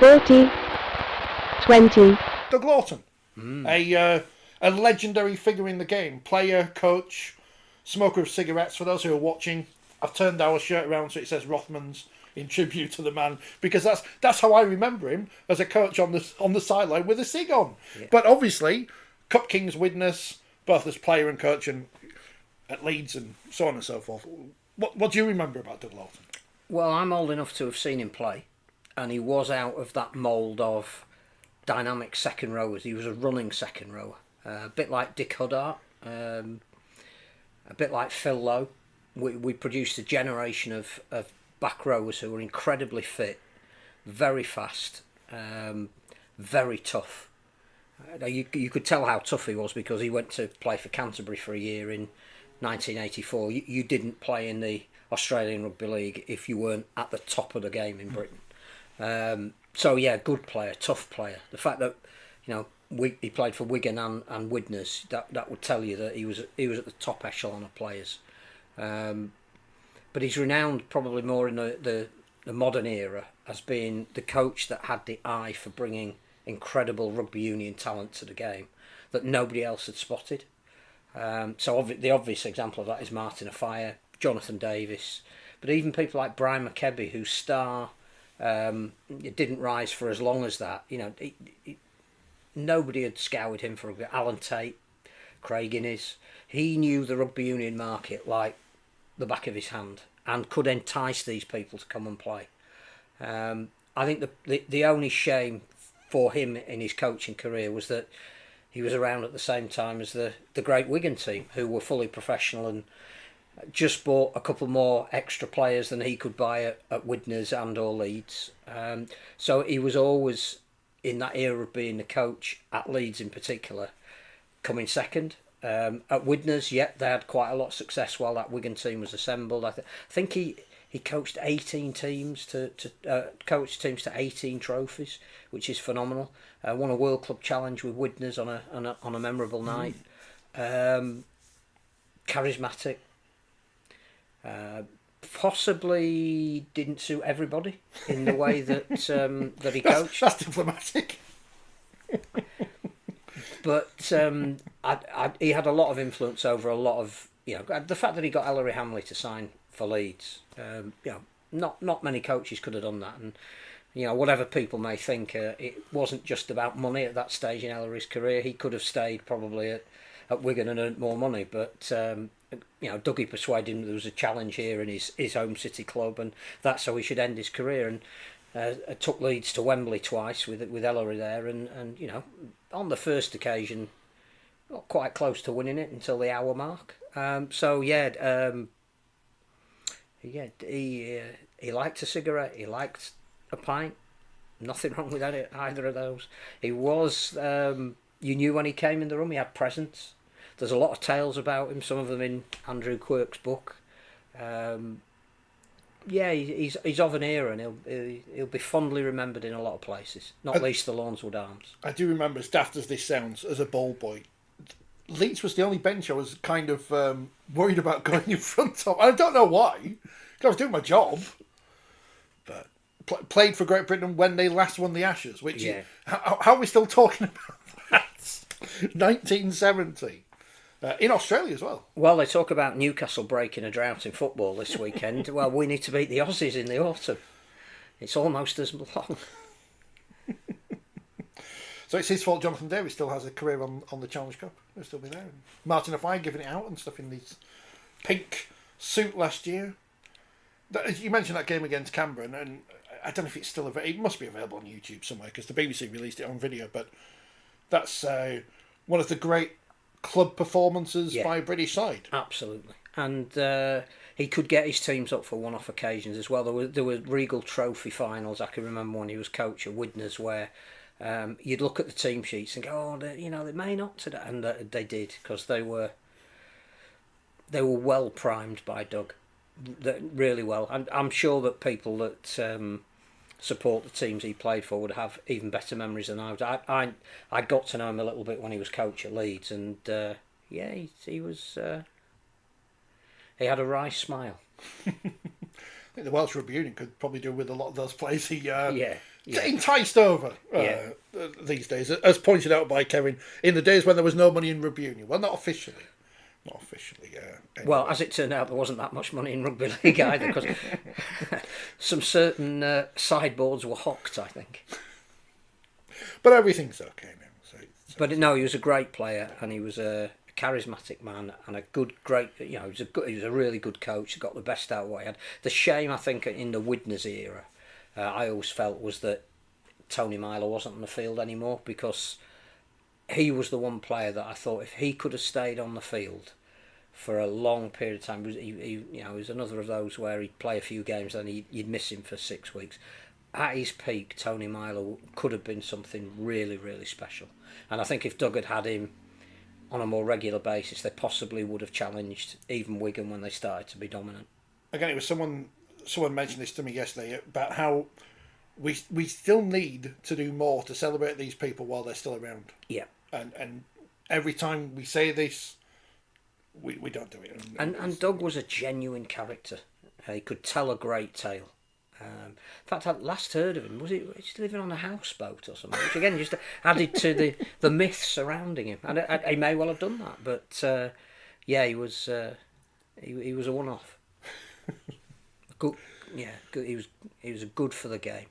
40, 20. Doug Lawton, a legendary figure in the game, player, coach, smoker of cigarettes. For those who are watching, I've turned our shirt around so it says Rothmans in tribute to the man, because that's how I remember him, as a coach on the sideline with a cig on. Yeah. But obviously, Cup Kings witness, both as player and coach, and at Leeds and so on and so forth. What do you remember about Doug Lawton? Well, I'm old enough to have seen him play, and he was out of that mould of dynamic second rowers. He was a running second rower, a bit like Dick Huddart, a bit like Phil Lowe. We produced a generation of back rowers who were incredibly fit, very fast, very tough. You could tell how tough he was because he went to play for Canterbury for a year in 1984. You didn't play in the Australian Rugby League if you weren't at the top of the game in Britain. So yeah, good player, tough player. The fact that he played for Wigan and Widnes, that would tell you that he was at the top echelon of players. But he's renowned probably more in the modern era as being the coach that had the eye for bringing incredible rugby union talent to the game that nobody else had spotted. So the obvious example of that is Martin Offiah, Jonathan Davis, but even people like Brian McKebby, whose star didn't rise for as long as that. Nobody had scoured him for rugby. Alan Tate, Craig Innes. He knew the rugby union market like the back of his hand and could entice these people to come and play. I think the only shame for him in his coaching career was that he was around at the same time as the great Wigan team, who were fully professional and just bought a couple more extra players than he could buy at Widnes and or Leeds. So he was always, in that era of being the coach at Leeds in particular, coming second. At Widnes, they had quite a lot of success while that Wigan team was assembled. I think he coached 18 teams coached teams to 18 trophies, which is phenomenal. Won a World Club Challenge with Widnes on a memorable night. Charismatic. Possibly didn't suit everybody in the way that that he coached. That's diplomatic. But he had a lot of influence over a lot of the fact that he got Ellery Hamley to sign for Leeds. Not many coaches could have done that, and whatever people may think, it wasn't just about money at that stage in Ellery's career. He could have stayed probably at Wigan and earned more money, but Dougie persuaded him there was a challenge here in his home city club, and that's how he should end his career. And took Leeds to Wembley twice with Ellery there, and on the first occasion, got quite close to winning it until the hour mark. He liked a cigarette. He liked a pint. Nothing wrong with either of those. He was. You knew when he came in the room, he had presence. There's a lot of tales about him. Some of them in Andrew Quirk's book. He's of an era, and he'll be fondly remembered in a lot of places, not least the Lawnswood Arms. I do remember, as daft as this sounds, as a ball boy, Leeds was the only bench I was kind of worried about going in front of. I don't know why, because I was doing my job, but played for Great Britain when they last won the Ashes, which how are we still talking about that? 1970. In Australia as well. Well, they talk about Newcastle breaking a drought in football this weekend. Well, we need to beat the Aussies in the autumn. It's almost as long. So it's his fault Jonathan Davis still has a career on the Challenge Cup. He'll still be there. And Martin Offiah giving it out and stuff in his pink suit last year. You mentioned that game against Canberra, and I don't know if it's still available. It must be available on YouTube somewhere because the BBC released it on video. But that's one of the great club performances by a British side. Absolutely. And he could get his teams up for one-off occasions as well. There were Regal Trophy finals. I can remember when he was coach at Widnes where you'd look at the team sheets and go, they may not today, and they did, because they were well primed by Doug, really well. And I'm sure that people that support the teams he played for would have even better memories than I would. I got to know him a little bit when he was coach at Leeds, and he was he had a wry smile. think the Welsh Rugby Union could probably do with a lot of those players he Yeah. enticed over Yeah. these days, as pointed out by Kevin, in the days when there was no money in Rugby Union. Well, not officially. Not officially, yeah. Anyway. Well, as it turned out, there wasn't that much money in rugby league either, because some certain sideboards were hocked, I think. But everything's okay now. But no, he was a great player, and he was a charismatic man and a great. He was a really good coach. He got the best out of what he had. The shame, I think, in the Widnes era, I always felt was that Tony Myler wasn't on the field anymore, because he was the one player that I thought if he could have stayed on the field for a long period of time, he was another of those where he'd play a few games and you'd miss him for 6 weeks. At his peak, Tony Myler could have been something really, really special. And I think if Doug had had him on a more regular basis, they possibly would have challenged even Wigan when they started to be dominant. Again, it was someone mentioned this to me yesterday about how we still need to do more to celebrate these people while they're still around. Yeah. And every time we say this, we don't do it. And Doug was a genuine character. He could tell a great tale. In fact, I last heard of him, was he living on a houseboat or something? Which again just added to the myth surrounding him. And he may well have done that, but he was he was a one-off. Good, yeah, good. He was good for the game.